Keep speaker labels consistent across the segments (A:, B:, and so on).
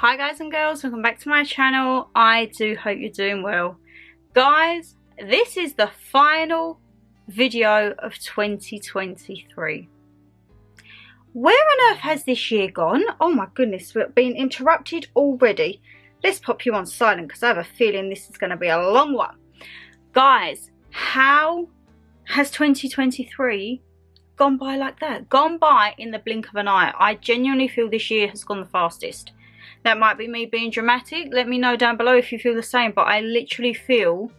A: Hi guys and girls, welcome back to my channel. I do hope you're doing well. Guys, this is the final video of 2023. Where on earth has this year gone? Oh my goodness, we've been interrupted already. Let's pop you on silent because I have a feeling this is going to be a long one. Guys, how has 2023 gone by like that? Gone by in the blink of an eye. I genuinely feel this year has gone the fastest. That might be me being dramatic. Let me know down below if you feel the same. But I literally feel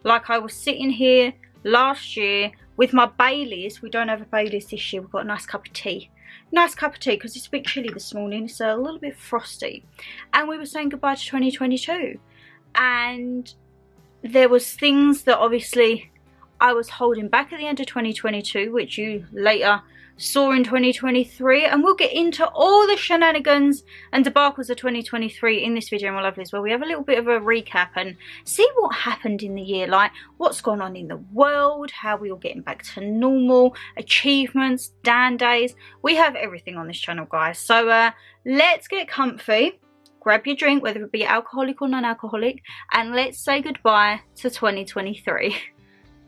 A: like I was sitting here last year with my Baileys. We don't have a Baileys this year. We've got a nice cup of tea. Nice cup of tea because it's a bit chilly this morning. It's a little bit frosty. And we were saying goodbye to 2022. And there was things that obviously I was holding back at the end of 2022, which you later saw in 2023, and we'll get into all the shenanigans and debacles of 2023 in this video, my lovelies, where we have a little bit of a recap and see what happened in the year, like what's gone on in the world, how we're all getting back to normal, achievements, Dan days. We have everything on this channel, guys. So let's get comfy, grab your drink, whether it be alcoholic or non-alcoholic, and let's say goodbye to 2023.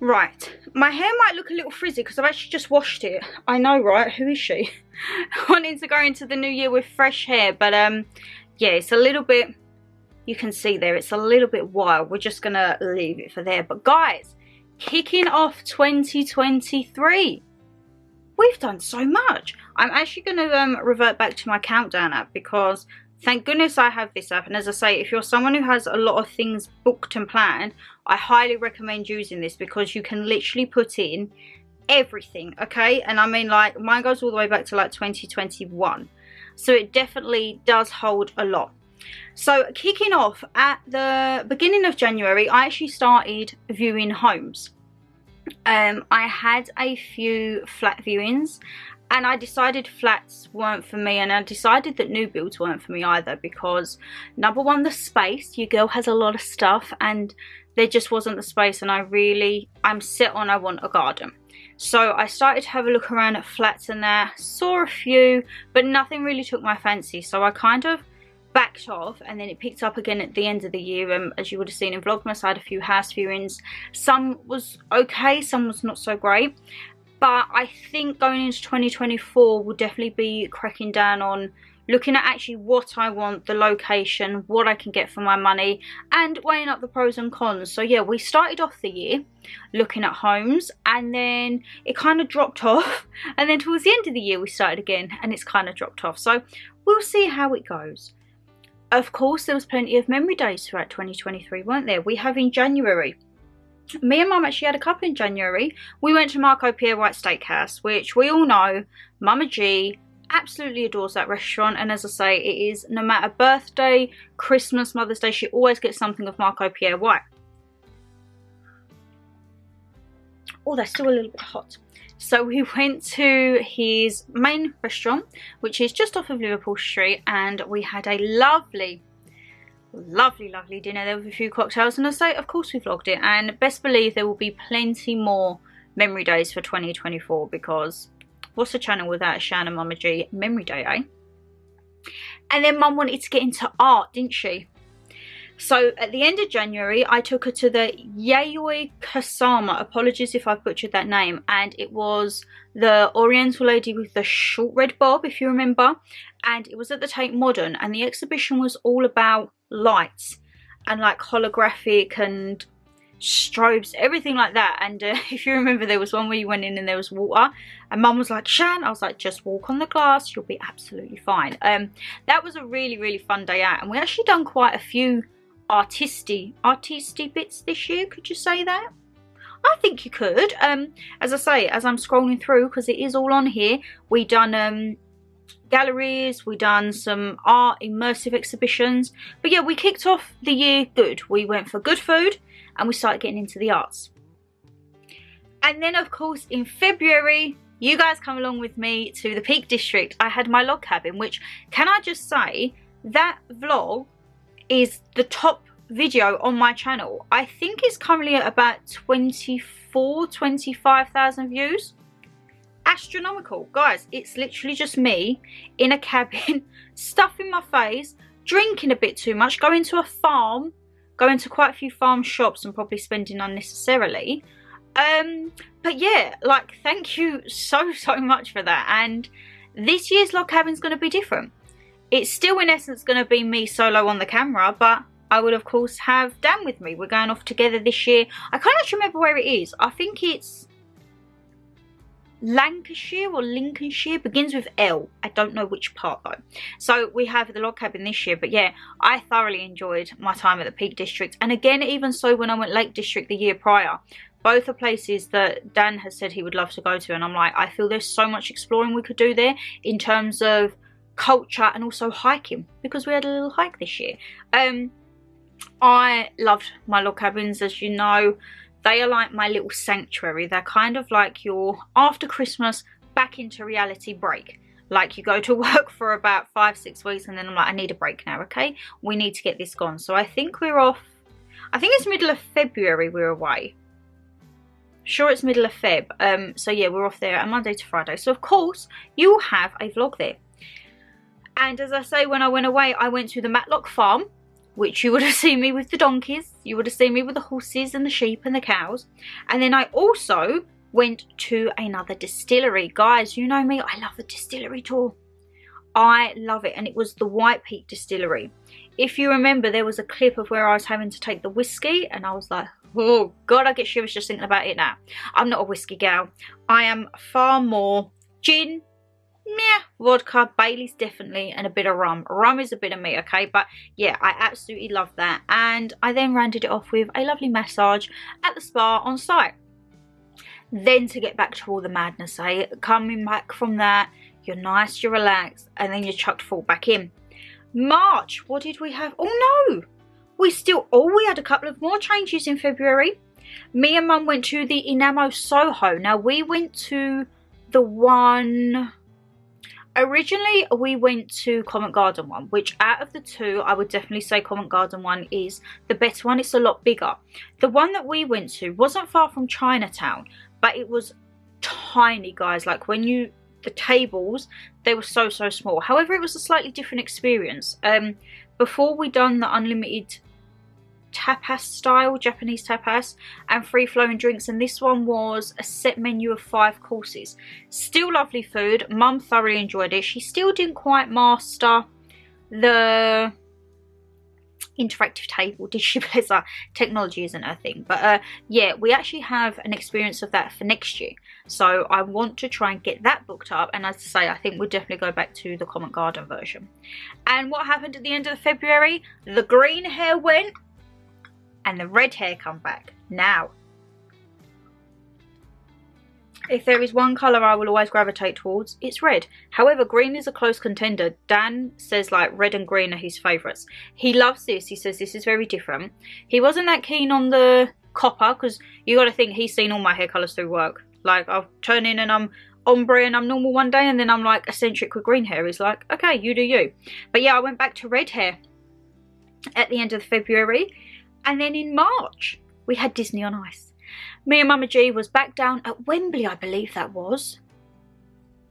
A: Right, my hair might look a little frizzy because I've actually just washed it. I know, right? Who is she? Wanting to go into the new year with fresh hair, but yeah, it's a little bit, you can see there, it's a little bit wild. We're just gonna leave it for there. But guys, kicking off 2023, we've done so much. I'm actually gonna revert back to my countdown app because thank goodness I have this app. And as I say, if you're someone who has a lot of things booked and planned, I highly recommend using this because you can literally put in everything, okay? And I mean, like, mine goes all the way back to like 2021. So it definitely does hold a lot. So kicking off at the beginning of January, I actually started viewing homes. I had a few flat viewings. And I decided flats weren't for me, and I decided that new builds weren't for me either because, number one, the space. Your girl has a lot of stuff and there just wasn't the space, and I'm set on I want a garden. So I started to have a look around at flats and there, saw a few, but nothing really took my fancy. So I kind of backed off, and then it picked up again at the end of the year. As you would have seen in Vlogmas, I had a few house viewings. Some was okay, some was not so great. But I think going into 2024 will definitely be cracking down on looking at actually what I want, the location, what I can get for my money, and weighing up the pros and cons. So yeah, we started off the year looking at homes, and then it kind of dropped off. And then towards the end of the year we started again, and it's kind of dropped off. So we'll see how it goes. Of course, there was plenty of memory days throughout 2023, weren't there? We have in January. Me and Mum actually had a couple in January. We went to Marco Pierre White Steakhouse, which we all know Mama G absolutely adores that restaurant. And as I say, it is no matter birthday, Christmas, Mother's Day, she always gets something of Marco Pierre White. Oh, that's still a little bit hot. So we went to his main restaurant, which is just off of Liverpool Street, and we had a lovely dinner. There were a few cocktails, and I say, of course, we vlogged it, and best believe there will be plenty more memory days for 2024 because what's the channel without a Shannon Mama G memory day, eh? And then Mum wanted to get into art, didn't she? So at the end of January, I took her to the Yayoi Kusama, apologies if I've butchered that name, and it was the Oriental lady with the short red bob, if you remember, and it was at the Tate Modern, and the exhibition was all about lights and like holographic and strobes, everything like that. And if you remember, there was one where you went in and there was water, and Mum was like, Shan, I was like, just walk on the glass, you'll be absolutely fine. That was a really fun day out, and we actually done quite a few artisty bits this year. Could you say that? I think you could. As I say, as I'm scrolling through, because it is all on here, we done galleries, we done some art immersive exhibitions. But yeah, we kicked off the year good. We went for good food and we started getting into the arts. And then of course in February, you guys come along with me to the Peak District. I had my log cabin, which, can I just say, that vlog is the top video on my channel. I think it's currently at about 25,000 views. Astronomical, guys. It's literally just me in a cabin, stuff in my face, drinking a bit too much, going to a farm, going to quite a few farm shops and probably spending unnecessarily. But yeah, like, thank you so much for that. And this year's log cabin's going to be different. It's still in essence going to be me solo on the camera, but I will of course have Dan with me. We're going off together this year. I can't actually remember where it is. I think it's Lancashire or Lincolnshire, begins with L. I don't know which part though. So we have the log cabin this year, but yeah, I thoroughly enjoyed my time at the Peak District. And again, even so, when I went Lake District the year prior, both are places that Dan has said he would love to go to, and I'm like, I feel there's so much exploring we could do there in terms of culture and also hiking, because we had a little hike this year. I loved my log cabins. As you know, they are like my little sanctuary. They're kind of like your after Christmas back into reality break. Like, you go to work for about 5-6 weeks and then I'm like, I need a break now, okay? We need to get this gone. So I think we're off, I think it's middle of February we're away. Sure, it's middle of Feb. So yeah, we're off there on Monday to Friday. So of course, you will have a vlog there. And as I say, when I went away, I went to the Matlock farm, which you would have seen me with the donkeys. You would have seen me with the horses and the sheep and the cows. And then I also went to another distillery. Guys, you know me, I love a distillery tour. I love it. And it was the White Peak Distillery. If you remember, there was a clip of where I was having to take the whiskey and I was like, oh God, I get shivers just thinking about it now. I'm not a whiskey gal. I am far more gin, meh, vodka, Bailey's definitely, and a bit of rum. Rum is a bit of me, okay? But yeah, I absolutely love that. And I then rounded it off with a lovely massage at the spa on site. Then to get back to all the madness, eh? Coming back from that, you're nice, you're relaxed, and then you're chucked full back in. March, what did we have? Oh no! We had a couple of more changes in February. Me and Mum went to the Inamo Soho. Now, we went to the one... Originally, we went to Covent Garden one, which out of the two, I would definitely say Covent Garden one is the better one. It's a lot bigger. The one that we went to wasn't far from Chinatown, but it was tiny, guys. Like, the tables, they were so small. However, it was a slightly different experience. Before we done the unlimited tapas style, Japanese tapas, and free flowing drinks, and this one was a set menu of 5 courses. Still lovely food. Mum thoroughly enjoyed it. She still didn't quite master the interactive table, did she? Bless her. Technology isn't her thing, but yeah, we actually have an experience of that for next year, so I want to try and get that booked up. And as I say, I think we'll definitely go back to the Covent Garden version. And what happened at the end of February? The green hair went and the red hair come back. Now, if there is one colour I will always gravitate towards, it's red. However, green is a close contender. Dan says like red and green are his favourites. He loves this. He says this is very different. He wasn't that keen on the copper, because you got to think he's seen all my hair colours through work. Like, I'll turn in and I'm ombre and I'm normal one day, and then I'm like eccentric with green hair. He's like, okay, you do you. But yeah, I went back to red hair at the end of February. And then in March, we had Disney on Ice. Me and Mama G was back down at Wembley, I believe that was.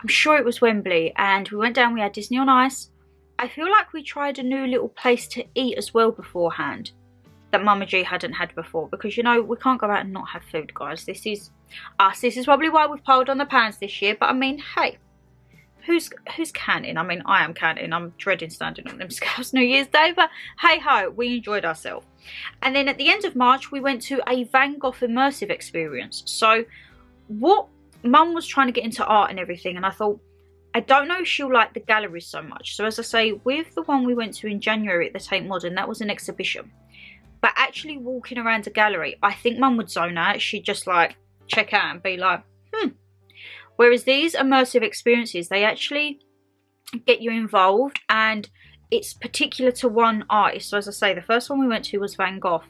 A: I'm sure it was Wembley. And we went down, we had Disney on Ice. I feel like we tried a new little place to eat as well beforehand that Mama G hadn't had before. Because, you know, we can't go out and not have food, guys. This is us. This is probably why we've piled on the pans this year. But I mean, hey, who's counting? I mean, I am counting. I'm dreading standing on them scales New Year's Day. But hey ho, we enjoyed ourselves. And then at the end of March, we went to a Van Gogh immersive experience. So what Mum was trying to get into art and everything, and I thought, I don't know if she'll like the galleries so much. So as I say, with the one we went to in January at the Tate Modern, that was an exhibition. But actually walking around a gallery, I think Mum would zone out. She'd just like check out and be like, Whereas these immersive experiences, they actually get you involved, and it's particular to one artist. So as I say, the first one we went to was Van Gogh.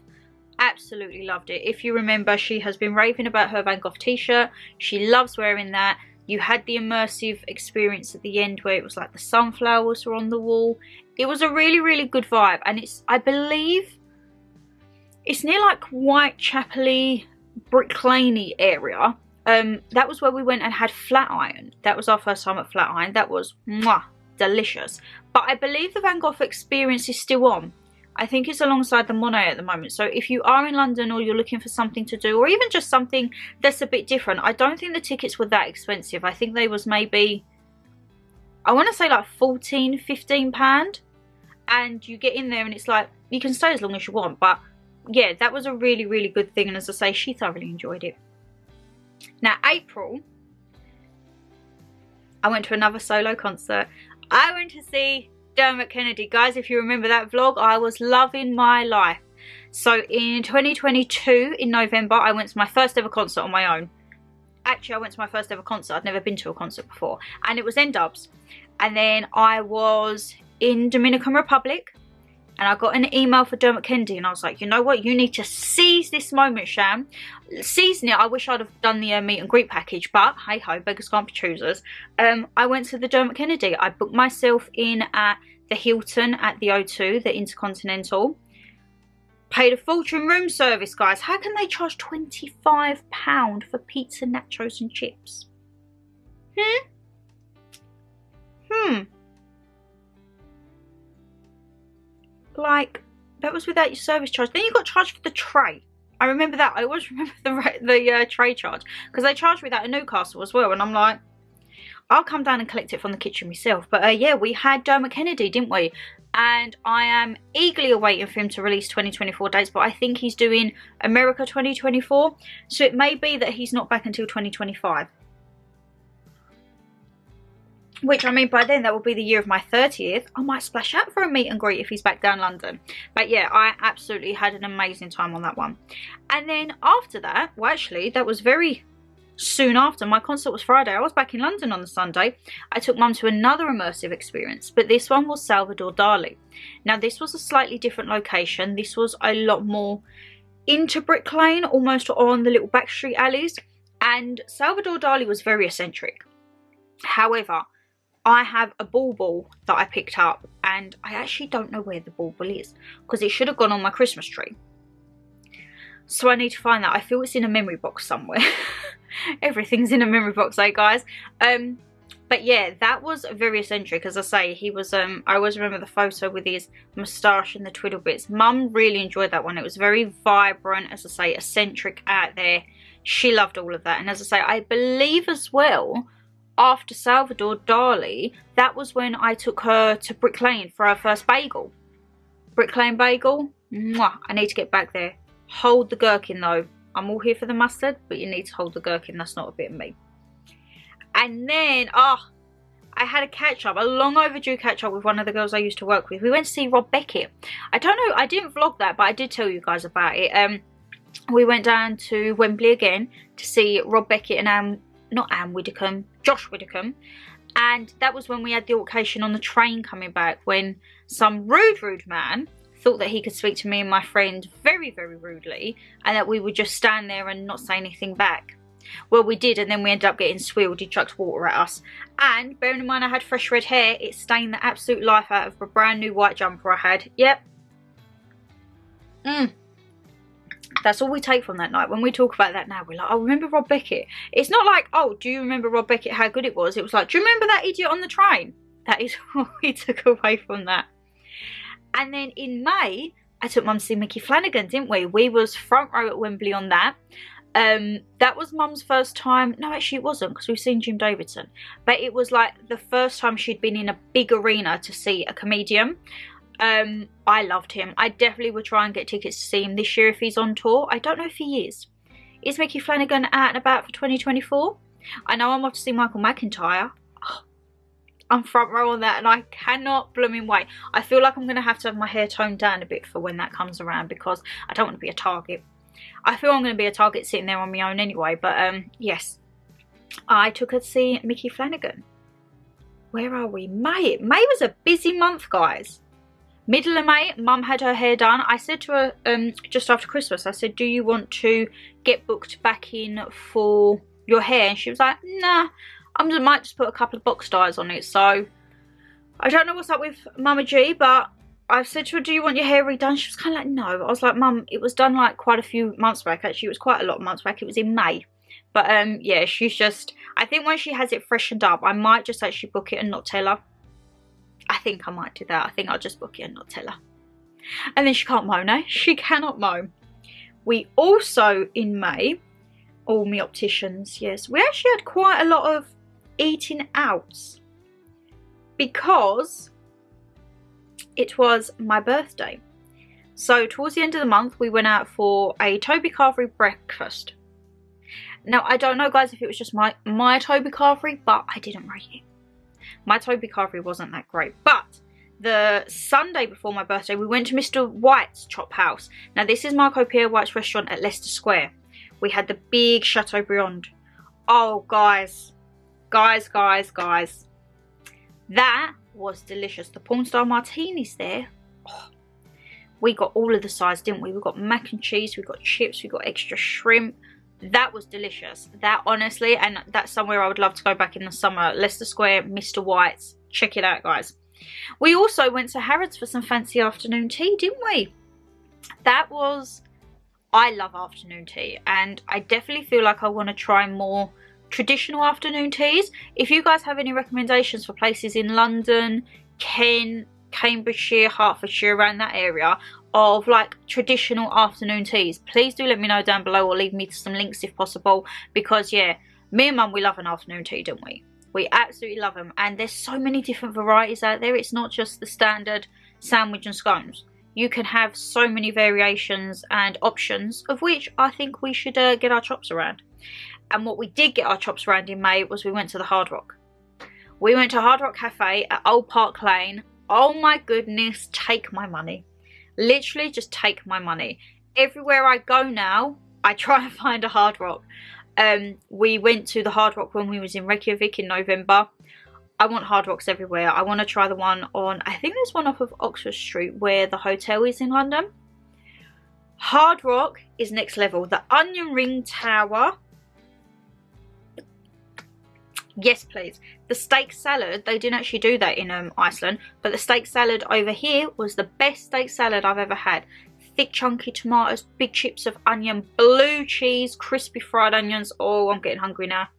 A: Absolutely loved it. If you remember, she has been raving about her Van Gogh t-shirt. She loves wearing that. You had the immersive experience at the end where it was like the sunflowers were on the wall. It was a really good vibe, and it's, I believe, it's near like Whitechapel-y, Brick Lane-y area. That was where we went and had Flatiron. That was our first time at Flatiron. That was mwah, delicious. But I believe the Van Gogh experience is still on. I think it's alongside the Monet at the moment. So if you are in London or you're looking for something to do, or even just something that's a bit different, I don't think the tickets were that expensive. I think they was maybe, I want to say like £14, £15. And you get in there and it's like, you can stay as long as you want. But yeah, that was a really, really good thing. And as I say, she thoroughly enjoyed it. Now, April, I went to another solo concert. I went to see Dermot Kennedy. Guys, if you remember that vlog, I was loving my life. So in 2022, in November, I went to my first ever concert on my own. Actually, I went to my first ever concert. I'd never been to a concert before. And it was N-Dubz. And then I was in Dominican Republic. And I got an email for Dermot Kennedy. And I was like, you know what? You need to seize this moment, Shan. Seizing it, I wish I'd have done the meet and greet package. But, hey ho, beggars can't be choosers. I went to the Dermot Kennedy. I booked myself in at the Hilton at the O2, the Intercontinental. Paid a fortune room service, guys. How can they charge £25 for pizza, nachos and chips? Like, that was without your service charge. Then you got charged for the tray. I remember that. I always remember the tray charge. Because they charged me that at Newcastle as well. And I'm like, I'll come down and collect it from the kitchen myself. But yeah, we had Dermot Kennedy, didn't we? And I am eagerly awaiting for him to release 2024 dates. But I think he's doing America 2024. So it may be that he's not back until 2025. Which, I mean, by then that will be the year of my 30th. I might splash out for a meet and greet if he's back down London. But yeah, I absolutely had an amazing time on that one. And then after that, well, actually, that was very soon after. My concert was Friday. I was back in London on the Sunday. I took Mum to another immersive experience. But this one was Salvador Dali. Now, this was a slightly different location. This was a lot more into Brick Lane, almost on the little backstreet alleys. And Salvador Dali was very eccentric. However, I have a bauble that I picked up and I actually don't know where the bauble is because it should have gone on my Christmas tree. So I need to find that. I feel it's in a memory box somewhere. Everything's in a memory box, eh, guys? But yeah, that was very eccentric. As I say, he was, I always remember the photo with his moustache and the twiddle bits. Mum really enjoyed that one. It was very vibrant, as I say, eccentric out there. She loved all of that. And as I say, I believe as well, after Salvador Dali, that was when I took her to Brick Lane for her first bagel. Brick Lane bagel, mwah, I need to get back there. Hold the gherkin though. I'm all here for the mustard, but you need to hold the gherkin. That's not a bit of me. And then, I had a catch up, a long overdue catch up with one of the girls I used to work with. We went to see Rob Beckett. I don't know, I didn't vlog that, but I did tell you guys about it. We went down to Wembley again to see Rob Beckett and Josh Widdicombe. And that was when we had the altercation on the train coming back, when some rude man thought that he could speak to me and my friend very, very rudely, and that we would just stand there and not say anything back. Well, we did, and then we ended up getting swilled. He chucked water at us. And bearing in mind I had fresh red hair, it stained the absolute life out of a brand new white jumper I had. Yep. That's all we take from that night. When we talk about that now, we're like, oh, remember Rob Beckett? It's not like, oh, do you remember Rob Beckett, how good it was? It was like, do you remember that idiot on the train? That is what we took away from that. And then in May, I took Mum to see Mickey Flanagan, didn't we? We was front row at Wembley on that. That was Mum's first time. No, actually it wasn't, because we've seen Jim Davidson. But it was like the first time she'd been in a big arena to see a comedian. I loved him. I definitely would try and get tickets to see him this year if he's on tour. I don't know if he is. Is Mickey Flanagan out and about for 2024? I know I'm off to see Michael McIntyre. Oh, I'm front row on that and I cannot blooming wait. I feel like I'm going to have my hair toned down a bit for when that comes around because I don't want to be a target. I feel I'm going to be a target sitting there on my own anyway. But yes, I took her to see Mickey Flanagan. Where are we? May. May was a busy month, guys. Middle of May, Mum had her hair done. I said to her just after Christmas, I said, do you want to get booked back in for your hair? And she was like, nah, I might just put a couple of box dyes on it. So I don't know what's up with Mama G, but I said to her, do you want your hair redone? She was kind of like, no. I was like, Mum, it was done like quite a few months back. Actually, it was quite a lot of months back. It was in May. But yeah, she's just, I think when she has it freshened up, I might just actually book it and not tell her. I think I might do that. I think I'll just book it and not tell her. And then she can't moan, eh? She cannot moan. We also, in May, all my opticians, yes, we actually had quite a lot of eating outs because it was my birthday. So towards the end of the month, we went out for a Toby Carvery breakfast. Now, I don't know, guys, if it was just my Toby Carvery, but I didn't rate it. My Toby Carvery wasn't that great. But the Sunday before my birthday, we went to Mr. White's Chop House. Now, this is Marco Pierre White's restaurant at Leicester Square. We had the big Chateaubriand. Oh, guys. Guys. That was delicious. The porn star martinis there. Oh, we got all of the sides, didn't we? We got mac and cheese, we got chips, we got extra shrimp. That was delicious. That, honestly, and that's somewhere I would love to go back in the summer. Leicester Square, Mr. White's. Check it out, guys. We also went to Harrods for some fancy afternoon tea, didn't we? That was... I love afternoon tea, and I definitely feel like I want to try more traditional afternoon teas. If you guys have any recommendations for places in London, Kent, Cambridgeshire, Hertfordshire, around that area of like traditional afternoon teas, please do let me know down below, or leave me some links if possible, because yeah, me and Mum, we love an afternoon tea, don't we? We absolutely love them, and there's so many different varieties out there. It's not just the standard sandwich and scones. You can have so many variations and options, of which I think we should get our chops around. And what we did get our chops around in May was we went to the Hard Rock. We went to Hard Rock Cafe at Old Park Lane. Oh my goodness, take my money. Literally just take my money. Everywhere I go now, I try and find a Hard Rock. We went to the Hard Rock when we was in Reykjavik in November. I want Hard Rocks everywhere. I want to try the one on, I think there's one off of Oxford Street where the hotel is in London. Hard Rock is next level. The Onion Ring Tower. Yes, please. The steak salad, they didn't actually do that in Iceland, but the steak salad over here was the best steak salad I've ever had. Thick, chunky tomatoes, big chips of onion, blue cheese, crispy fried onions. Oh, I'm getting hungry now.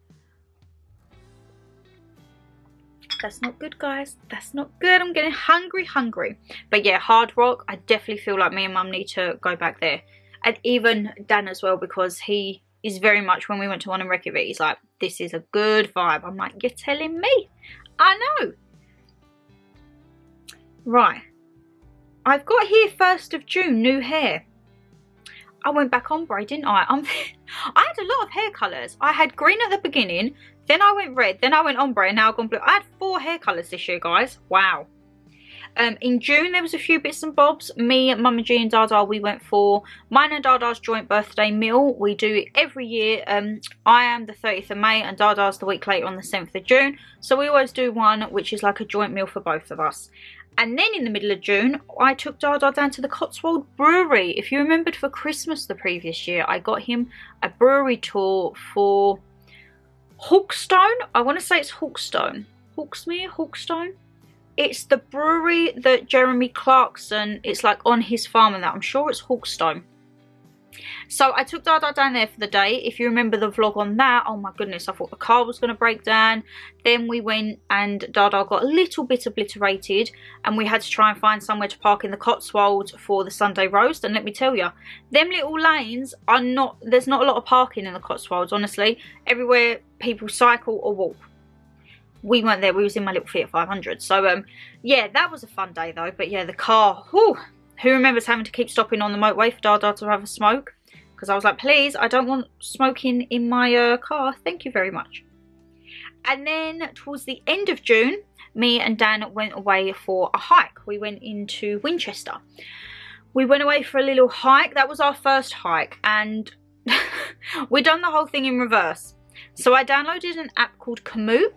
A: That's not good, guys. That's not good. I'm getting hungry. But yeah, Hard Rock, I definitely feel like me and Mum need to go back there. And even Dan as well, because he is very much, when we went to one in Reykjavik, he's like, this is a good vibe. I'm like, you're telling me? I know. Right. I've got here 1st of June, new hair. I went back ombre, didn't I? I had a lot of hair colours. I had green at the beginning, then I went red, then I went ombre, and now I've gone blue. I had 4 hair colours this year, guys. Wow. In June, there was a few bits and bobs. Me, Mama G and Dada, we went for mine and Dada's joint birthday meal. We do it every year. I am the 30th of May and Dada's the week later on the 7th of June. So we always do one, which is like a joint meal for both of us. And then in the middle of June, I took Dada down to the Cotswold Brewery. If you remembered, for Christmas the previous year, I got him a brewery tour for Hawkstone. I want to say it's Hawkstone. Hawksmere? Hawkstone? It's the brewery that Jeremy Clarkson, it's like on his farm and that. I'm sure it's Hawkstone. So I took Dada down there for the day. If you remember the vlog on that, oh my goodness, I thought the car was going to break down. Then we went and Dada got a little bit obliterated and we had to try and find somewhere to park in the Cotswolds for the Sunday roast. And let me tell you, them little lanes are not, there's not a lot of parking in the Cotswolds, honestly. Everywhere people cycle or walk. We weren't there, we was in my little Fiat 500. So yeah, that was a fun day though. But yeah, the car, whew, who remembers having to keep stopping on the motorway for Dada to have a smoke? Because I was like, please, I don't want smoking in my car, thank you very much. And then towards the end of June, me and Dan went away for a hike. We went into Winchester. We went away for a little hike. That was our first hike, and we done the whole thing in reverse. So I downloaded an app called Komoot.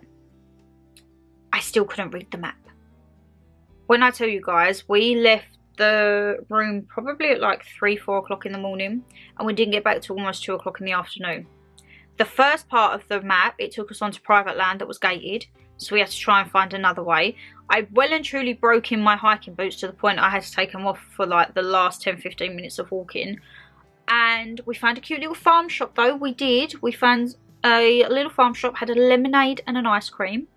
A: I still couldn't read the map. When I tell you guys, we left the room probably at like 3-4 o'clock in the morning, and we didn't get back till almost 2 o'clock in the afternoon. The first part of the map, it took us onto private land that was gated, so we had to try and find another way. I well and truly broke in my hiking boots to the point I had to take them off for like the last 10-15 minutes of walking. And we found a cute little farm shop though. We found a little farm shop, had a lemonade and an ice cream.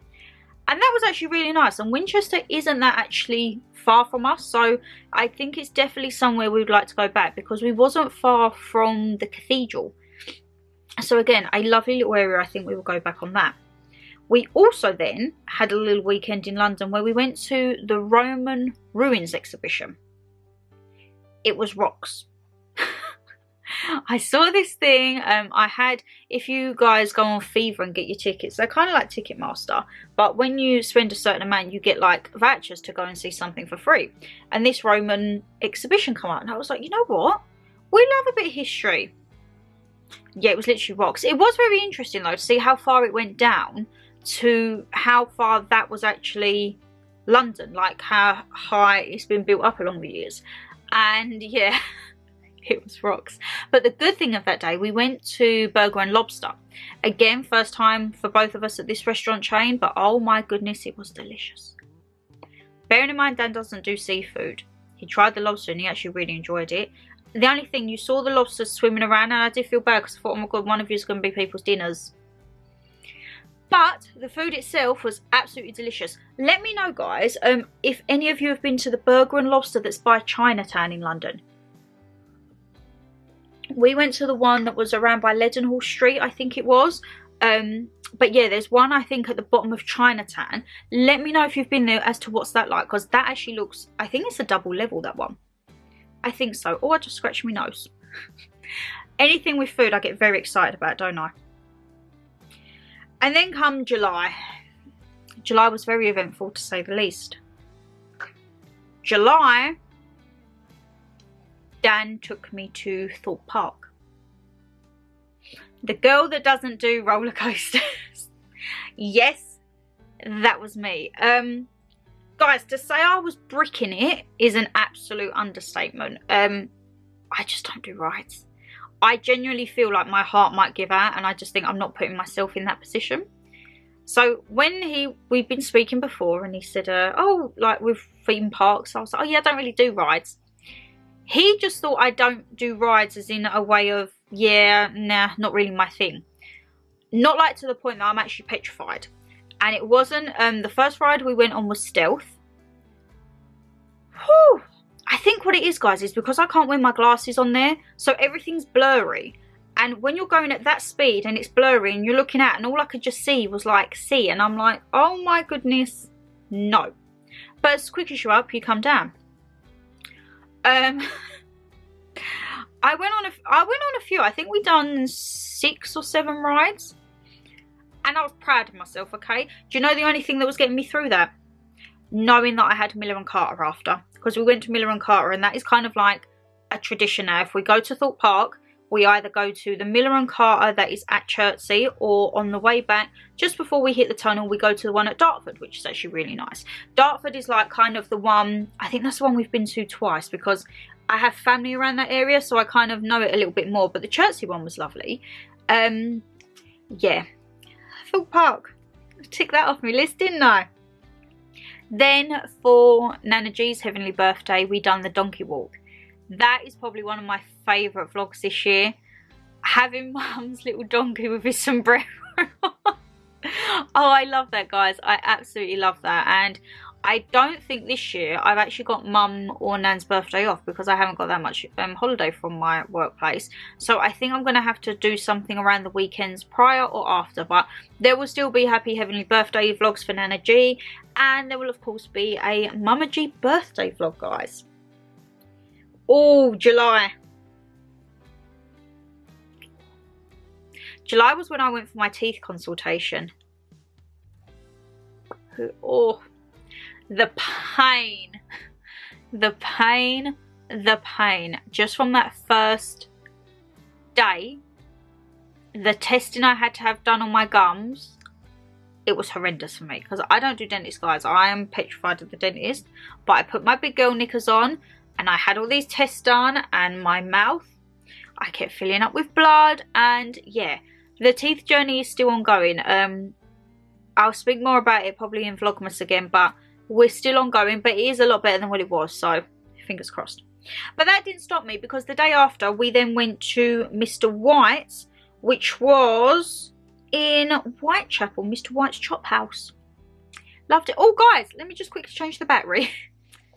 A: And that was actually really nice. And Winchester isn't that actually far from us, so I think it's definitely somewhere we would like to go back, because we wasn't far from the cathedral. So again, a lovely little area. I think we will go back on that. We also then had a little weekend in London where we went to the Roman ruins exhibition. It was rocks. I saw this thing. I had, if you guys go on Fever and get your tickets, they're kind of like Ticketmaster, but when you spend a certain amount, you get like vouchers to go and see something for free. And this Roman exhibition come out, and I was like, you know what? We love a bit of history. Yeah, it was literally rocks. It was very interesting though to see how far it went down to how far that was actually London, like how high it's been built up along the years. And yeah, it was rocks. But the good thing of that day, we went to Burger and Lobster. Again, first time for both of us at this restaurant chain, but oh my goodness, it was delicious. Bearing in mind Dan doesn't do seafood, he tried the lobster and he actually really enjoyed it. The only thing, you saw the lobsters swimming around, and I did feel bad because I thought, oh my god, one of you is going to be people's dinners. But the food itself was absolutely delicious. Let me know, guys, if any of you have been to the Burger and Lobster that's by Chinatown in London. We went to the one that was around by Leadenhall Street, I think it was. But yeah, there's one, I think, at the bottom of Chinatown. Let me know if you've been there as to what's that like, because that actually looks, I think it's a double level, that one. I think so. Oh, I just scratched my nose. Anything with food I get very excited about, don't I? And then come July. July was very eventful, to say the least. July, Dan took me to Thorpe Park. The girl that doesn't do roller coasters. Yes, that was me. Guys, to say I was bricking it is an absolute understatement. I just don't do rides. I genuinely feel like my heart might give out, and I just think I'm not putting myself in that position. So when we've been speaking before, and he said, oh, like with theme parks, I was like, oh yeah, I don't really do rides. He just thought I don't do rides as in a way of, yeah, nah, not really my thing. Not like to the point that I'm actually petrified. And it wasn't, the first ride we went on was Stealth. Whew. I think what it is, guys, is because I can't wear my glasses on there, so everything's blurry. And when you're going at that speed and it's blurry and you're looking at, and all I could just see was like sea, and I'm like, oh my goodness, no. But as quick as you're up, you come down. I went on a few. I think we done 6 or 7 rides. And I was proud of myself, okay? Do you know the only thing that was getting me through that? Knowing that I had Miller and Carter after. Because we went to Miller and Carter, and that is kind of like a tradition now. If we go to Thorpe Park, we either go to the Miller and Carter that is at Chertsey, or on the way back, just before we hit the tunnel, we go to the one at Dartford, which is actually really nice. Dartford is like kind of the one, I think that's the one we've been to twice, because I have family around that area, so I kind of know it a little bit more. But the Chertsey one was lovely. Yeah. Thorpe Park. Tick that off my list, didn't I? Then for Nana G's heavenly birthday, we done the donkey walk. That is probably one of my favourite vlogs this year. Having Mum's little donkey with his sombrero. Oh, I love that, guys. I absolutely love that. And I don't think this year I've actually got Mum or Nan's birthday off, because I haven't got that much holiday from my workplace. So I think I'm going to have to do something around the weekends prior or after. But there will still be happy heavenly birthday vlogs for Nana G. And there will of course be a Mama G birthday vlog, guys. Oh, July. July was when I went for my teeth consultation. Oh, the pain. The pain. The pain. Just from that first day, the testing I had to have done on my gums, it was horrendous for me. Because I don't do dentists, guys. I am petrified of the dentist. But I put my big girl knickers on, and I had all these tests done, and my mouth, I kept filling up with blood. And yeah, the teeth journey is still ongoing. I'll speak more about it probably in Vlogmas again, but we're still ongoing. But it is a lot better than what it was, so fingers crossed. But that didn't stop me, because the day after we then went to Mr. White's, which was in Whitechapel, Mr. White's Chop House. Loved it. Oh, guys, let me just quickly change the battery.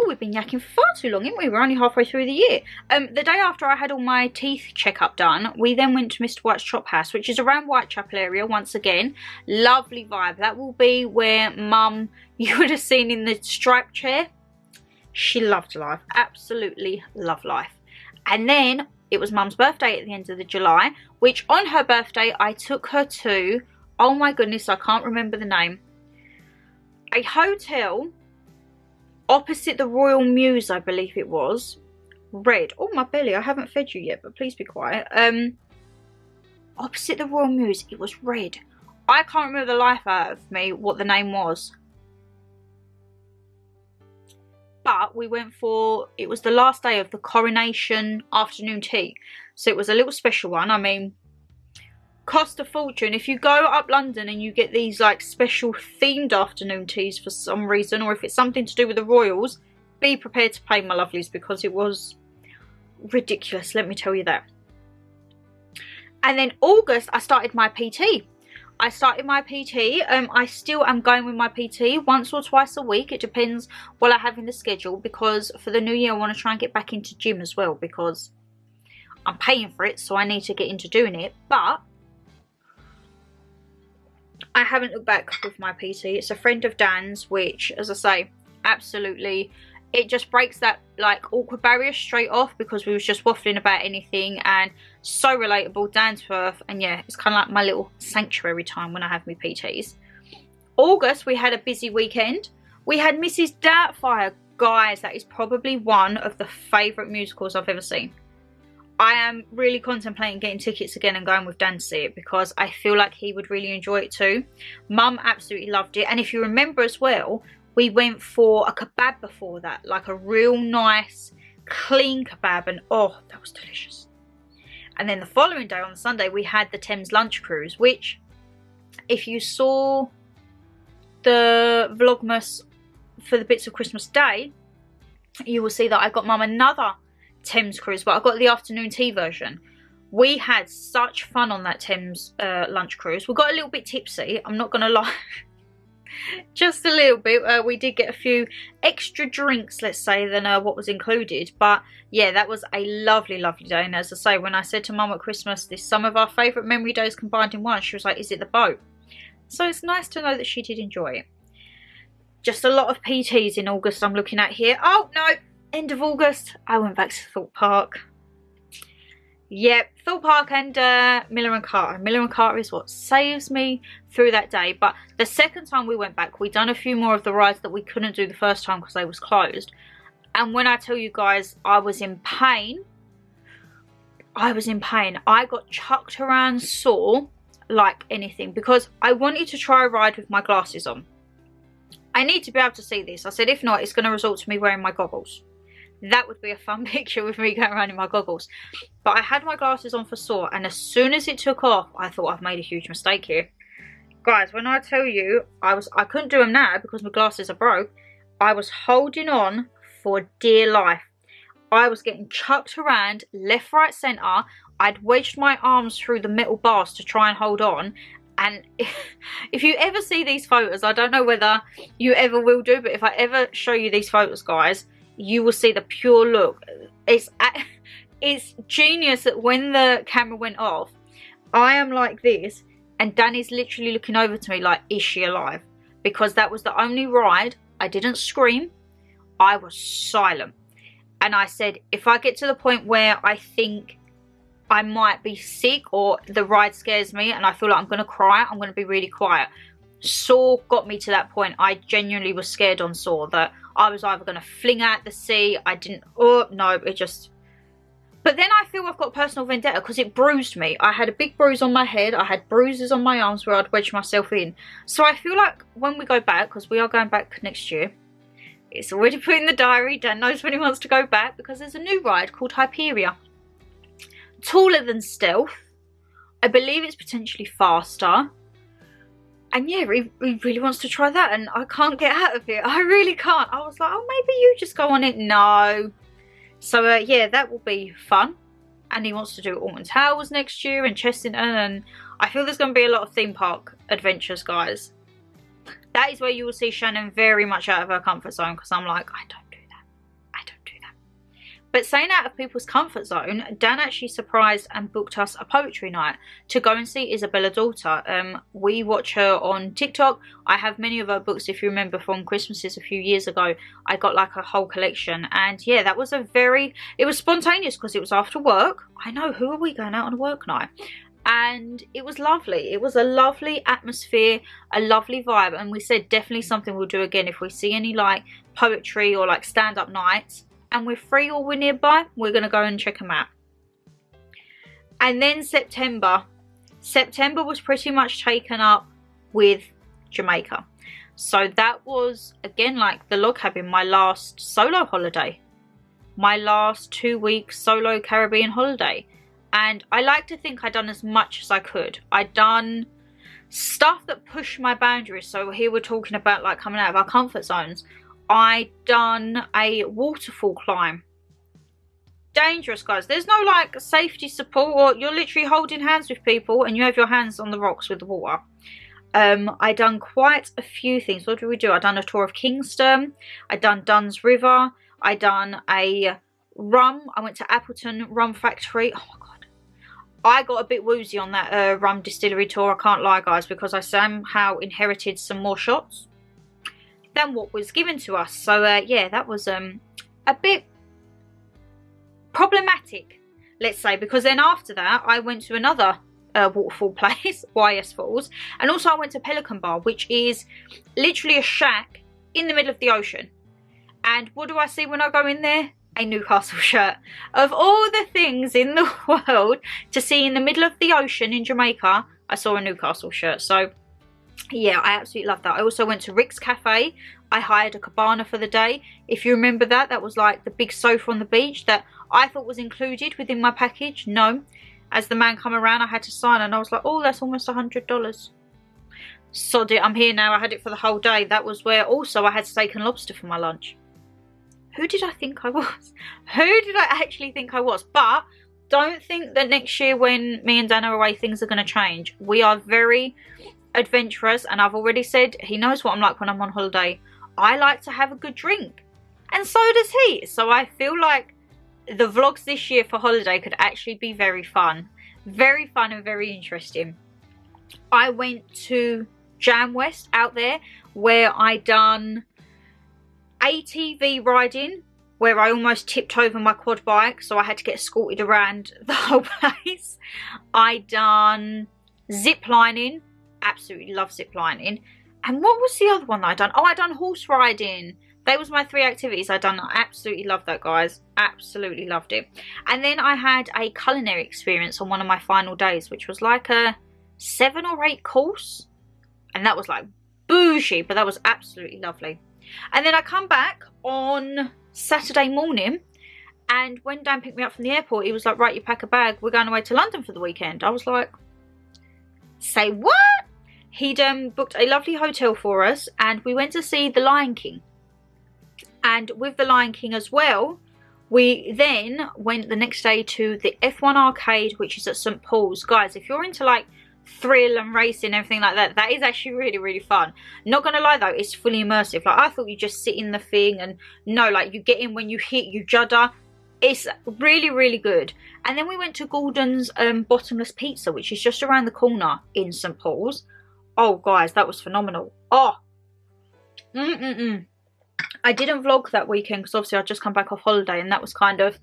A: Oh, we've been yakking for far too long, haven't we? We're only halfway through the year. The day after I had all my teeth checkup done, we then went to Mr. White's Chop House, which is around Whitechapel area once again. Lovely vibe. That will be where Mum, you would have seen in the striped chair. She loved life. Absolutely loved life. And then it was Mum's birthday at the end of the July, which on her birthday I took her to, oh my goodness, I can't remember the name, a hotel opposite the Royal Mews, I believe it was. Red. Oh, my belly, I haven't fed you yet, but please be quiet. Opposite the Royal Mews, it was red. I can't remember the life out of me what the name was. But we went for, it was the last day of the coronation afternoon tea. So it was a little special one. I mean, cost a fortune. If you go up London and you get these like special themed afternoon teas for some reason, or if it's something to do with the royals, be prepared to pay, my lovelies, because it was ridiculous, let me tell you that. And then August, I started my PT. I still am going with my PT once or twice a week. It depends what I have in the schedule, because for the new year I want to try and get back into gym as well, because I'm paying for it, so I need to get into doing it. But I haven't looked back with my PT. It's a friend of Dan's, which, as I say, absolutely, it just breaks that like awkward barrier straight off, because we was just waffling about anything, and so relatable, down to earth. And yeah, it's kind of like my little sanctuary time when I have my PTs. August, we had a busy weekend. We had Mrs. Doubtfire. Guys, that is probably one of the favourite musicals I've ever seen. I am really contemplating getting tickets again and going with Dan to see it, because I feel like he would really enjoy it too. Mum absolutely loved it. And if you remember as well, we went for a kebab before that, like a real nice clean kebab, and oh, that was delicious. And then the following day, on Sunday, we had the Thames lunch cruise, which, if you saw the Vlogmas for the bits of Christmas Day, you will see that I got Mum another Thames cruise, but I got the afternoon tea version. We had such fun on that Thames lunch cruise. We got a little bit tipsy, I'm not gonna lie. Just a little bit. We did get a few extra drinks, let's say, than what was included. But yeah, that was a lovely, lovely day. And as I say, when I said to Mum at Christmas, this is some of our favourite memory days combined in one, she was like, is it the boat? So it's nice to know that she did enjoy it. Just a lot of PTs in August I'm looking at here. Oh no, end of August, I went back to Thorpe Park. Yep, Thorpe Park and Miller and Carter. Miller and Carter is what saves me through that day. But the second time we went back, we done a few more of the rides that we couldn't do the first time because they was closed. And when I tell you guys, I was in pain. I was in pain. I got chucked around sore like anything, because I wanted to try a ride with my glasses on. I need to be able to see this. I said, if not, it's going to result to me wearing my goggles. That would be a fun picture with me going around in my goggles. But I had my glasses on for sore, and as soon as it took off, I thought I've made a huge mistake here. Guys, when I tell you, I couldn't do them now because my glasses are broke. I was holding on for dear life. I was getting chucked around left, right, centre. I'd wedged my arms through the metal bars to try and hold on. And if you ever see these photos, I don't know whether you ever will do, but if I ever show you these photos, guys, you will see the pure look. It's genius that when the camera went off, I am like this, and Danny's literally looking over to me like, is she alive? Because that was the only ride. I didn't scream. I was silent. And I said, if I get to the point where I think I might be sick or the ride scares me and I feel like I'm going to cry, I'm going to be really quiet. Saw got me to that point. I genuinely was scared on Saw that I was either going to fling out the sea. I didn't, oh no, it just. But then I feel I've got personal vendetta because it bruised me. I had a big bruise on my head. I had bruises on my arms where I'd wedged myself in. So I feel like when we go back, because we are going back next year, it's already put in the diary. Dan knows when he wants to go back, because there's a new ride called Hyperia. Taller than Stealth. I believe it's potentially faster. And yeah, he really wants to try that, and I can't get out of it. I really can't. I was like, oh, maybe you just go on it. No. So yeah, that will be fun. And he wants to do Alton Towers next year and Chessington, and I feel there's going to be a lot of theme park adventures, guys. That is where you will see Shannon very much out of her comfort zone, because I'm like, I don't do that. I don't do that. But saying out of people's comfort zone, Dan actually surprised and booked us a poetry night to go and see Isabella Daughter. We watch her on TikTok. I have many of her books. If you remember from Christmases a few years ago, I got like a whole collection. And yeah, that was it was spontaneous because it was after work. I know, who are we going out on a work night? And it was lovely. It was a lovely atmosphere, a lovely vibe, and we said definitely something we'll do again if we see any like poetry or like stand-up nights and we're free or we're nearby, we're gonna go and check them out. And then September was pretty much taken up with Jamaica. So that was again like the log cabin, my last solo holiday, my last 2 weeks solo Caribbean holiday. And I like to think I'd done as much as I could. I'd done stuff that pushed my boundaries. So here we're talking about like coming out of our comfort zones. I'd done a waterfall climb. Dangerous, guys. There's no like safety support, or you're literally holding hands with people and you have your hands on the rocks with the water. I'd done quite a few things. What did we do? I'd done a tour of Kingston. I'd done Dunn's River. I'd done a rum. I went to Appleton Rum Factory. Oh my god. I got a bit woozy on that rum distillery tour, I can't lie, guys, because I somehow inherited some more shots than what was given to us. So yeah, that was a bit problematic, let's say, because then after that I went to another waterfall place, YS Falls, and also I went to Pelican Bar, which is literally a shack in the middle of the ocean. And what do I see when I go in there? A Newcastle shirt. Of all the things in the world to see in the middle of the ocean in Jamaica, I saw a Newcastle shirt. So yeah, I absolutely love that. I also went to Rick's Cafe. I hired a cabana for the day. If you remember that, that was like the big sofa on the beach that I thought was included within my package. No. As the man come around, I had to sign, and I was like, oh, that's almost $100. Sod it, I'm here now. I had it for the whole day. That was where also I had steak and lobster for my lunch. Who did I think I was? Who did I actually think I was? But don't think that next year when me and Dan are away, things are going to change. We are very adventurous, and I've already said he knows what I'm like when I'm on holiday. I like to have a good drink, and so does he. So I feel like the vlogs this year for holiday could actually be very fun and very interesting. I went to Jam West out there, where I done ATV riding, where I almost tipped over my quad bike, so I had to get escorted around the whole place. I done zip lining, absolutely love zip lining. And what was the other one that I done? Oh, I done horse riding. They was my 3 activities I done. I absolutely loved that, guys. Absolutely loved it. And then I had a culinary experience on one of my final days, which was like a 7 or 8 course, and that was like bougie, but that was absolutely lovely. And then I come back on Saturday morning, and when Dan picked me up from the airport, he was like, right, you pack a bag, we're going away to London for the weekend. I was like, say what? He'd booked a lovely hotel for us, and we went to see The Lion King. And with The Lion King as well, we then went the next day to the F1 arcade, which is at St. Paul's. Guys, if you're into like thrill and racing and everything like that, that is actually really fun. Not gonna lie though, it's fully immersive. Like, I thought you just sit in the thing, and no, like you get in, when you hit you judder. It's really good. And then we went to Gordon's bottomless pizza, which is just around the corner in St. Paul's. Oh guys, that was phenomenal. Oh, I didn't vlog that weekend because obviously I'd just come back off holiday, and that was kind of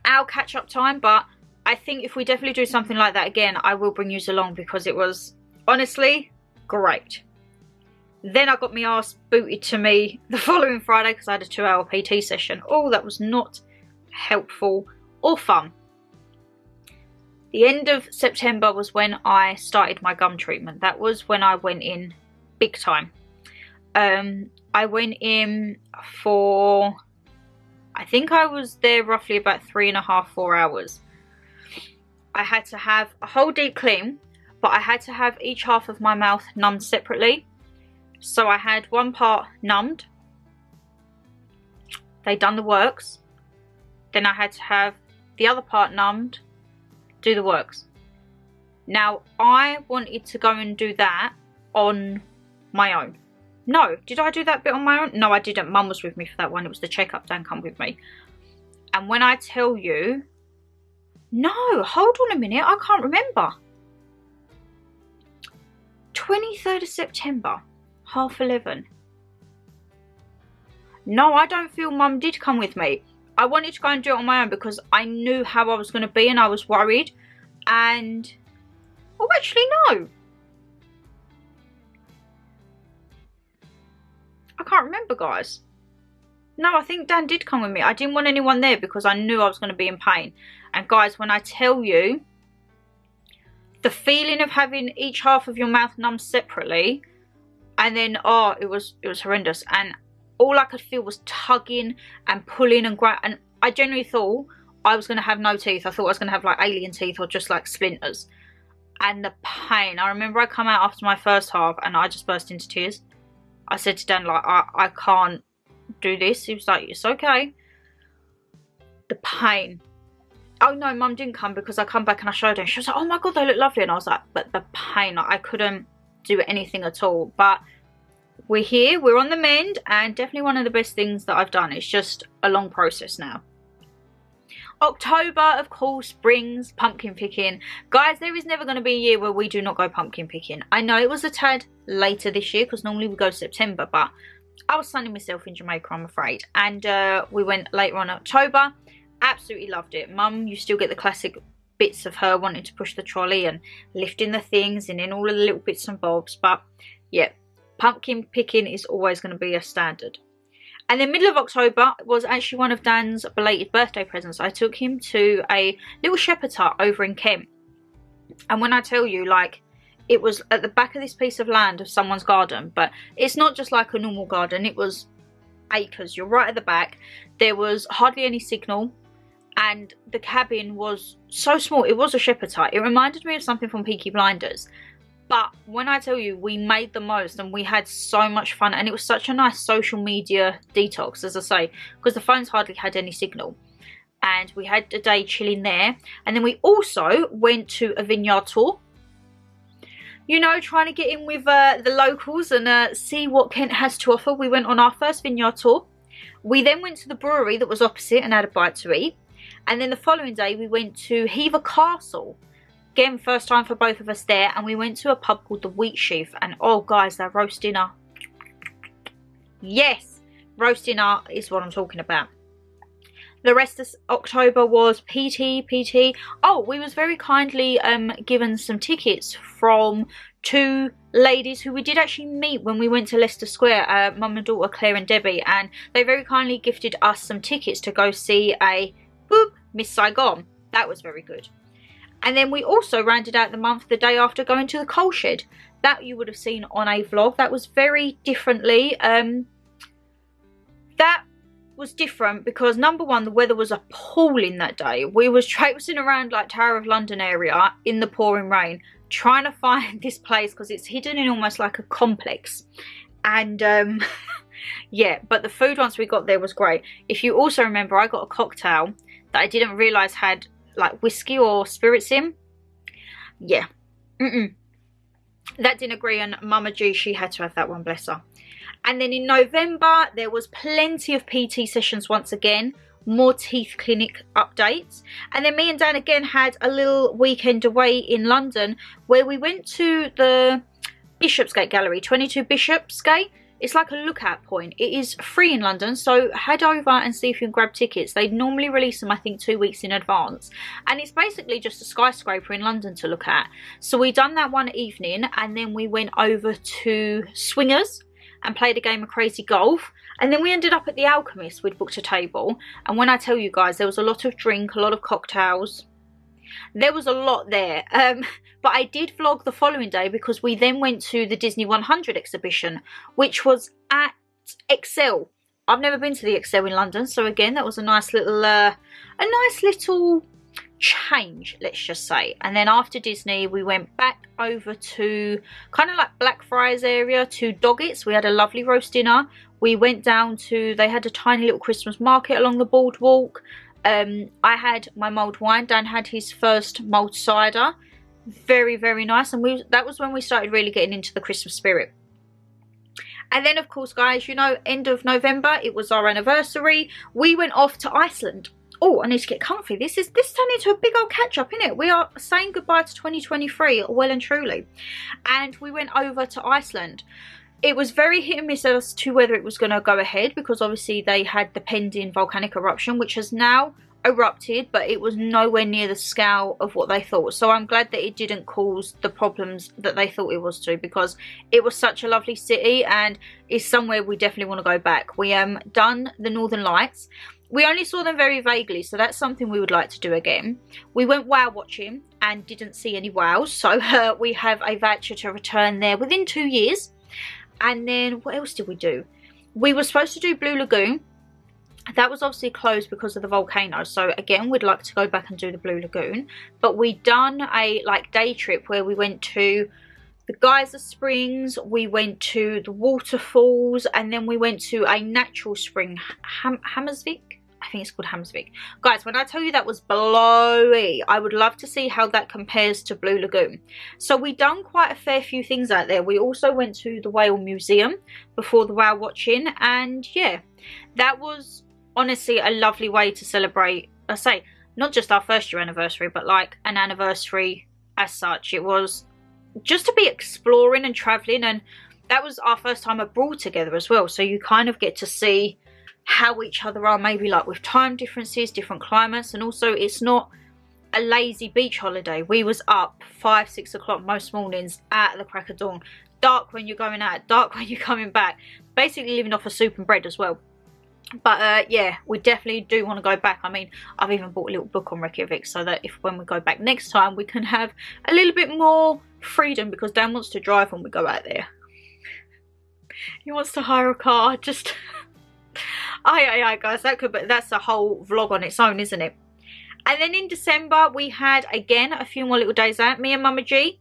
A: our catch-up time. But I think if we definitely do something like that again, I will bring you along, because it was honestly great. Then I got my ass booted to me the following Friday because I had a 2-hour PT session. Oh, that was not helpful or fun. The end of September was when I started my gum treatment. That was when I went in big time. I went in for, I think I was there roughly about 3.5 to 4 hours. I had to have a whole deep clean, but I had to have each half of my mouth numbed separately. So I had one part numbed. They done the works. Then I had to have the other part numbed, do the works. Now, I wanted to go and do that on my own. No, did I do that bit on my own? No, I didn't. Mum was with me for that one. It was the checkup. Dan come with me. And when I tell you, no, hold on a minute. I can't remember. 23rd of September, 11:30. No, I don't feel Mum did come with me. I wanted to go and do it on my own because I knew how I was going to be and I was worried. And, oh, actually, no. I can't remember, guys. No, I think Dan did come with me. I didn't want anyone there because I knew I was going to be in pain. And guys, when I tell you, the feeling of having each half of your mouth numb separately, and then, oh, it was horrendous. And all I could feel was tugging and pulling and and I genuinely thought I was going to have no teeth. I thought I was going to have like alien teeth or just like splinters. And the pain. I remember I come out after my first half and I just burst into tears. I said to Dan, like, I can't do this. He was like, it's okay. The pain. Oh no, Mum didn't come because I come back and I showed her. She was like, oh my God, they look lovely. And I was like, but the pain, like, I couldn't do anything at all. But we're here, we're on the mend, and definitely one of the best things that I've done. It's just a long process now. October, of course, brings pumpkin picking. Guys, there is never going to be a year where we do not go pumpkin picking. I know it was a tad later this year because normally we go September, but I was sunning myself in Jamaica, I'm afraid. And we went later on in October. Absolutely loved it. Mum, you still get the classic bits of her wanting to push the trolley and lifting the things and in all of the little bits and bobs. But yeah, pumpkin picking is always going to be a standard. And then middle of October was actually one of Dan's belated birthday presents. I took him to a little shepherd's hut over in Kent. And when I tell you, like, it was at the back of this piece of land of someone's garden. But it's not just like a normal garden. It was acres. You're right at the back. There was hardly any signal. And the cabin was so small. It was a shepherd's hut. It reminded me of something from Peaky Blinders. But when I tell you, we made the most and we had so much fun. And it was such a nice social media detox, as I say, because the phones hardly had any signal. And we had a day chilling there. And then we also went to a vineyard tour. You know, trying to get in with the locals and see what Kent has to offer. We went on our first vineyard tour. We then went to the brewery that was opposite and had a bite to eat. And then the following day, we went to Hever Castle. Again, first time for both of us there, and we went to a pub called the Wheat Sheaf, and oh guys, their roast dinner. Yes, roast dinner is what I'm talking about. The rest of October was PT. Oh, we was very kindly given some tickets from two ladies who we did actually meet when we went to Leicester Square, mum and daughter Claire and Debbie, and they very kindly gifted us some tickets to go see a Miss Saigon. That was very good. And then we also rounded out the month the day after going to the coal shed. That you would have seen on a vlog. That was very differently. That was different because number one, the weather was appalling that day. We was traipsing around like Tower of London area in the pouring rain, trying to find this place because it's hidden in almost like a complex. And yeah, but the food once we got there was great. If you also remember, I got a cocktail that I didn't realise had like whiskey or spirits in. Yeah. That didn't agree, and Mama G, she had to have that one, bless her. And then in November, there was plenty of PT sessions once again. More teeth clinic updates. And then me and Dan again had a little weekend away in London where we went to the Bishopsgate Gallery, 22 Bishopsgate. It's like a lookout point. It is free in London, so head over and see if you can grab tickets. They normally release them, I think, 2 weeks in advance. And it's basically just a skyscraper in London to look at. So we done that one evening, and then we went over to Swingers and played a game of crazy golf. And then we ended up at the Alchemist. We'd booked a table. And when I tell you guys, there was a lot of drink, a lot of cocktails. There was a lot there. But I did vlog the following day because we then went to the Disney 100 exhibition, which was at Excel. I've never been to the Excel in London, so again, that was a nice little change, let's just say. And then after Disney, we went back over to kind of like Blackfriars area to Doggett's. We had a lovely roast dinner. We went down to, they had a tiny little Christmas market along the boardwalk. I had my mulled wine. Dan had his first mulled cider. Very, very nice. And that was when we started really getting into the Christmas spirit. And then of course guys, you know, end of November, it was our anniversary. We went off to Iceland. Oh, I need to get comfy. This turned into a big old catch up, innit? We are saying goodbye to 2023 well and truly. And we went over to Iceland. It was very hit and miss as to whether it was going to go ahead, because obviously they had the pending volcanic eruption, which has now erupted, but it was nowhere near the scale of what they thought. So I'm glad that it didn't cause the problems that they thought it was to, because it was such a lovely city and it's somewhere we definitely want to go back. We done the Northern Lights. We only saw them very vaguely, so that's something we would like to do again. We went whale watching and didn't see any whales, so we have a voucher to return there within 2 years. And then what else did we do? We were supposed to do Blue Lagoon. That was obviously closed because of the volcano, so again we'd like to go back and do the Blue Lagoon. But we done a like day trip where we went to the geyser springs, we went to the waterfalls, and then we went to a natural spring, Hammersvik. I think it's called Hammersvik. Guys, when I tell you that was blowy, I would love to see how that compares to Blue Lagoon. So we done quite a fair few things out there. We also went to the Whale Museum before the whale watching, and yeah, that was honestly a lovely way to celebrate, I say, not just our first year anniversary, but like an anniversary as such. It was just to be exploring and traveling, and that was our first time abroad together as well, so you kind of get to see how each other are, maybe like with time differences, different climates, and also it's not a lazy beach holiday. We was up 5-6 o'clock most mornings at the crack of dawn, dark when you're going out, dark when you're coming back, basically living off of soup and bread as well. But yeah, we definitely do want to go back. I mean, I've even bought a little book on Reykjavik so that if when we go back next time we can have a little bit more freedom, because Dan wants to drive when we go out there. He wants to hire a car. Just aye guys, that's a whole vlog on its own, isn't it? And then in December we had again a few more little days out. Me and Mama G,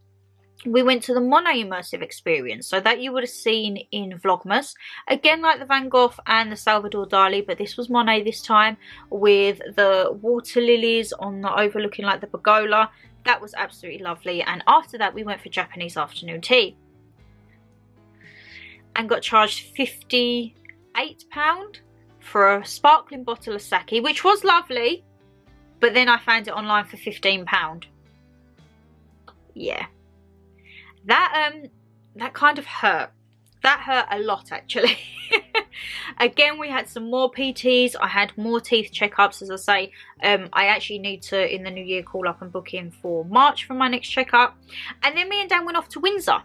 A: we went to the Monet immersive experience, so that you would have seen in Vlogmas. Again, like the Van Gogh and the Salvador Dali, but this was Monet this time, with the water lilies on the overlooking like the pergola. That was absolutely lovely. And after that we went for Japanese afternoon tea and got charged £58 for a sparkling bottle of sake, which was lovely, but then I found it online for £15. Yeah, that kind of hurt. That hurt a lot actually. Again, we had some more PTs. I had more teeth checkups. As I say, I actually need to in the new year call up and book in for March for my next checkup. And then me and Dan went off to Windsor.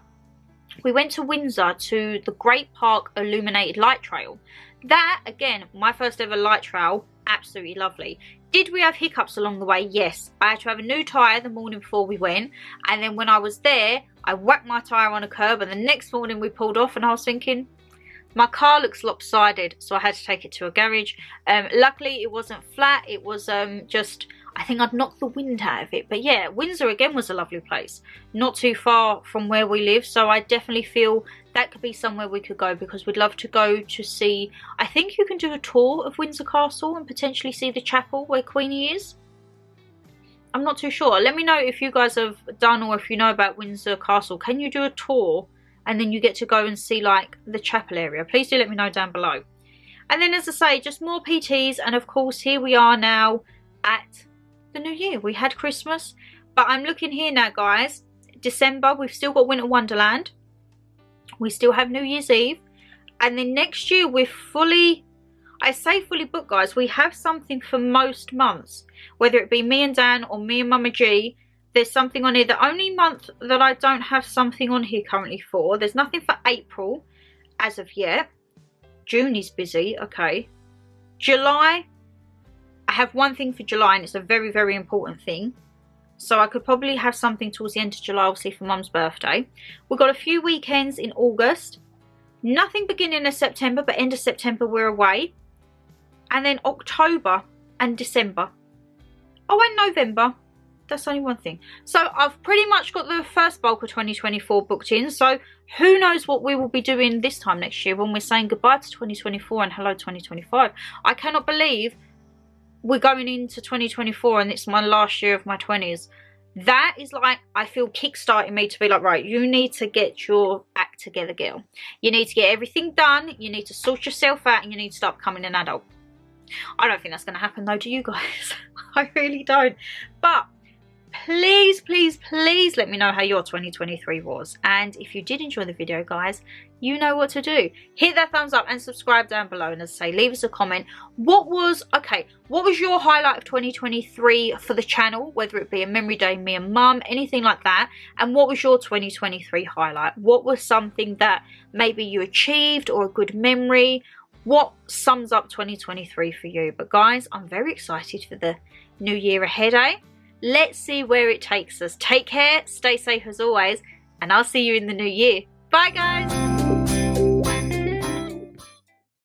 A: We went to Windsor to the Great Park Illuminated Light Trail. That, again, my first ever light trail, absolutely lovely. Did we have hiccups along the way? Yes. I had to have a new tyre the morning before we went, and then when I was there, I whacked my tyre on a curb, and the next morning we pulled off, and I was thinking, my car looks lopsided, so I had to take it to a garage. Luckily, it wasn't flat. It was just, I think I'd knocked the wind out of it. But yeah, Windsor again was a lovely place. Not too far from where we live, so I definitely feel that could be somewhere we could go, because we'd love to go to see, I think you can do a tour of Windsor Castle and potentially see the chapel where Queenie is. I'm not too sure. Let me know if you guys have done, or if you know about Windsor Castle. Can you do a tour and then you get to go and see like the chapel area? Please do let me know down below. And then, as I say, just more PTs, and of course here we are now at the new year. We had Christmas, but I'm looking here now guys, December we've still got Winter Wonderland, we still have New Year's Eve, and then next year we're fully, I say fully booked guys. We have something for most months, whether it be me and Dan or me and Mama G. There's something on here. The only month that I don't have something on here currently for, there's nothing for April as of yet. June is busy, okay. July, I have one thing for July, and it's a very, very important thing. So I could probably have something towards the end of July, obviously for Mum's birthday. We've got a few weekends in August. Nothing beginning of September, but end of September we're away. And then October and December. Oh, and November. That's only one thing. So I've pretty much got the first bulk of 2024 booked in. So who knows what we will be doing this time next year when we're saying goodbye to 2024 and hello 2025. I cannot believe we're going into 2024 and it's my last year of my 20s. That is like, I feel kickstarting me to be like, right, you need to get your act together, girl. You need to get everything done. You need to sort yourself out and you need to start becoming an adult. I don't think that's going to happen though, do you guys? I really don't. But please, please, please let me know how your 2023 was. And if you did enjoy the video, guys, you know what to do. Hit that thumbs up and subscribe down below. And as I say, leave us a comment. What was your highlight of 2023 for the channel? Whether it be a memory day, me and mum, anything like that. And what was your 2023 highlight? What was something that maybe you achieved or a good memory? What sums up 2023 for you? But guys, I'm very excited for the new year ahead, eh? Let's see where it takes us. Take care, stay safe as always, and I'll see you in the new year. Bye, guys.